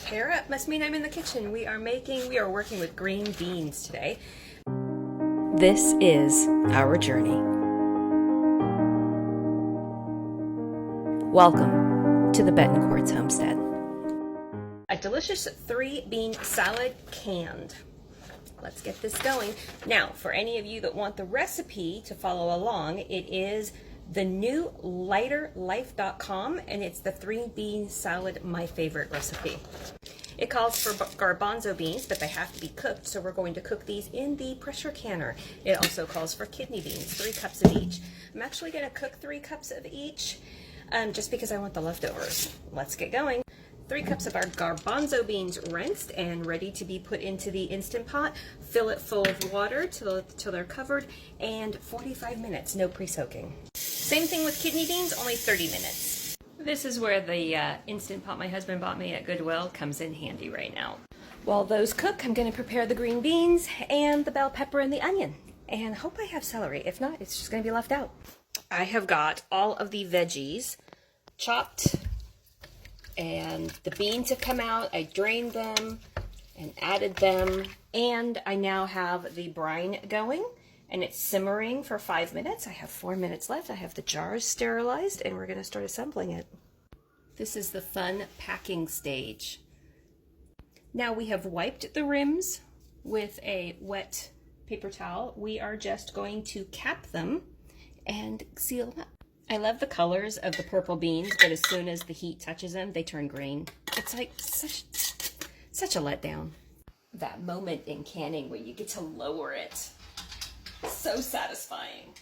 Hair up must mean I'm in the kitchen. We are working with green beans today. This is our journey. Welcome to the Betancourt's homestead. A delicious 3-bean salad canned. Let's get this going. Now, for any of you that want the recipe to follow along, it is the new lighterlife.com, and it's the 3-bean salad, my favorite recipe. It calls for garbanzo beans, but they have to be cooked, so we're going to cook these in the pressure canner. It also calls for kidney beans, 3 cups of each. I'm actually going to cook 3 cups of each, just because I want the leftovers. Let's get going. 3 cups of our garbanzo beans rinsed and ready to be put into the Instant Pot. Fill it full of water till they're covered, and 45 minutes, no pre-soaking. Same thing with kidney beans, only 30 minutes. This is where the Instant Pot my husband bought me at Goodwill comes in handy right now. While those cook, I'm going to prepare the green beans and the bell pepper and the onion. And hope I have celery. If not, it's just going to be left out. I have got all of the veggies chopped, and the beans have come out. I drained them and added them, and I now have the brine going, and it's simmering for 5 minutes. I have 4 minutes left. I have the jars sterilized, and we're going to start assembling it. This is the fun packing stage. Now we have wiped the rims with a wet paper towel. We are just going to cap them and seal them up. I love the colors of the purple beans, but as soon as the heat touches them, they turn green. It's like such a letdown. That moment in canning where you get to lower it. So satisfying.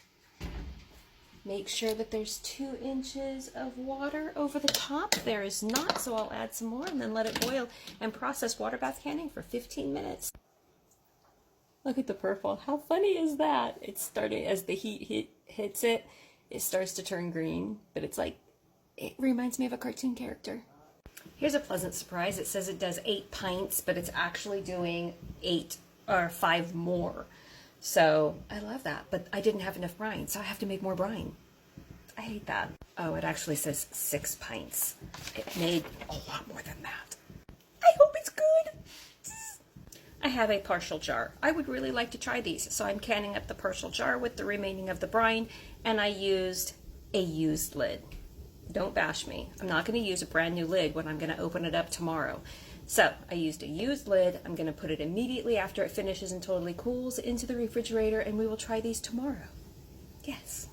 Make sure that there's 2 inches of water over the top. There is not, so I'll add some more and then let it boil and process water bath canning for 15 minutes. Look at the purple. How funny is that? It's starting as the heat hits it. It starts to turn green, but it's like, it reminds me of a cartoon character. Here's a pleasant surprise. It says it does 8 pints, but it's actually doing 8 or 5 more. So I love that, but I didn't have enough brine, so I have to make more brine. I hate that. Oh, it actually says 6 pints. It made a lot more than that. I hope it's good. I have a partial jar. I would really like to try these, so I'm canning up the partial jar with the remaining of the brine, and I used a used lid. Don't bash me. I'm not going to use a brand new lid when I'm going to open it up tomorrow. So I used a used lid. I'm going to put it immediately after it finishes and totally cools into the refrigerator, and we will try these tomorrow. Yes.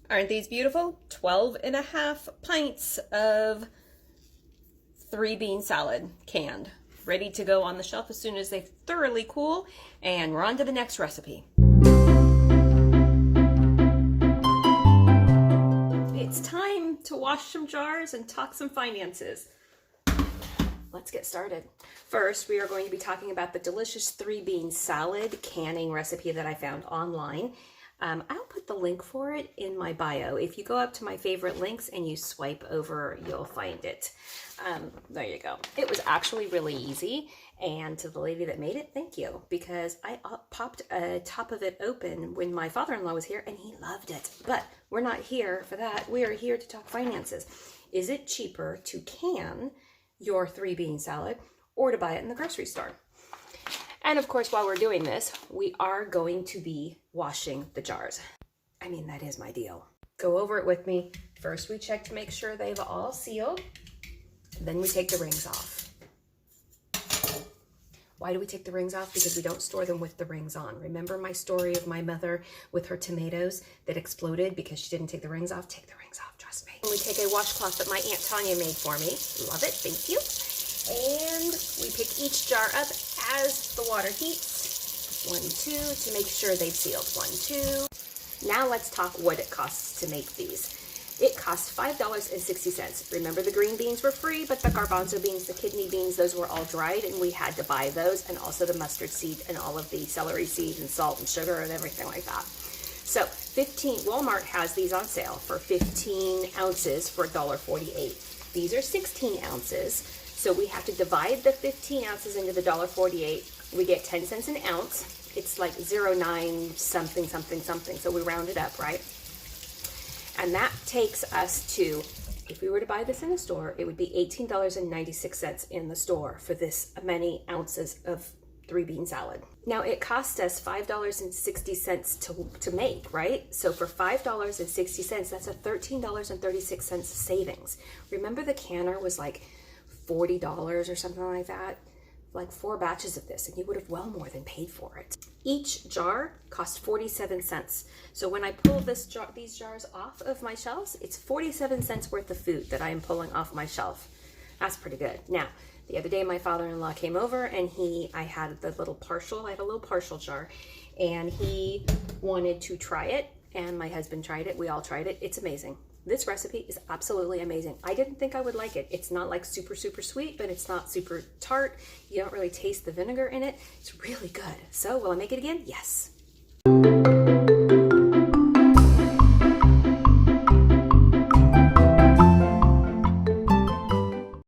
Aren't these beautiful? 12.5 pints of 3-bean salad canned, ready to go on the shelf as soon as they thoroughly cool, and we're on to the next recipe. It's time to wash some jars and talk some finances. Let's get started. First, we are going to be talking about the delicious 3-bean salad canning recipe that I found online. I'll put the link for it in my bio. If you go up to my favorite links and you swipe over, you'll find it. There you go. It was actually really easy. And to the lady that made it, thank you. Because I popped a top of it open when my father-in-law was here and he loved it. But we're not here for that. We are here to talk finances. Is it cheaper to can your 3-bean salad or to buy it in the grocery store? And of course, while we're doing this, we are going to be washing the jars. I mean, that is my deal. Go over it with me. First, we check to make sure they've all sealed. Then we take the rings off. Why do we take the rings off? Because we don't store them with the rings on. Remember my story of my mother with her tomatoes that exploded because she didn't take the rings off? Take the rings off, trust me. And we take a washcloth that my Aunt Tanya made for me. Love it, thank you. And we pick each jar up as the water heats. 1, 2, to make sure they've sealed. 1, 2. Now let's talk what it costs to make these. It costs $5.60. Remember, the green beans were free, but the garbanzo beans, the kidney beans, those were all dried, and we had to buy those, and also the mustard seed and all of the celery seed and salt and sugar and everything like that. So Walmart has these on sale for 15 ounces for $1.48. These are 16 ounces, so we have to divide the 15 ounces into the $1.48. We get 10 cents an ounce. It's like 0.9 something, something, something, so we round it up, right? And that takes us to If we were to buy this in a store, it would be $18.96 in the store for this many ounces of 3-bean salad. Now it cost us $5.60 to make, right? So for $5.60, that's a $13.36 savings. Remember the canner was like $40 or something like that? Like 4 batches of this, and you would have well more than paid for it. Each jar cost 47 cents. So when I pull these jars off of my shelves, it's 47 cents worth of food that I am pulling off my shelf. That's pretty good. Now, the other day my father-in-law came over and I had a little partial jar, and he wanted to try it, and my husband tried it. We all tried it. It's amazing. This recipe is absolutely amazing. I didn't think I would like it. It's not like super, super sweet, but it's not super tart. You don't really taste the vinegar in it. It's really good. So will I make it again? Yes.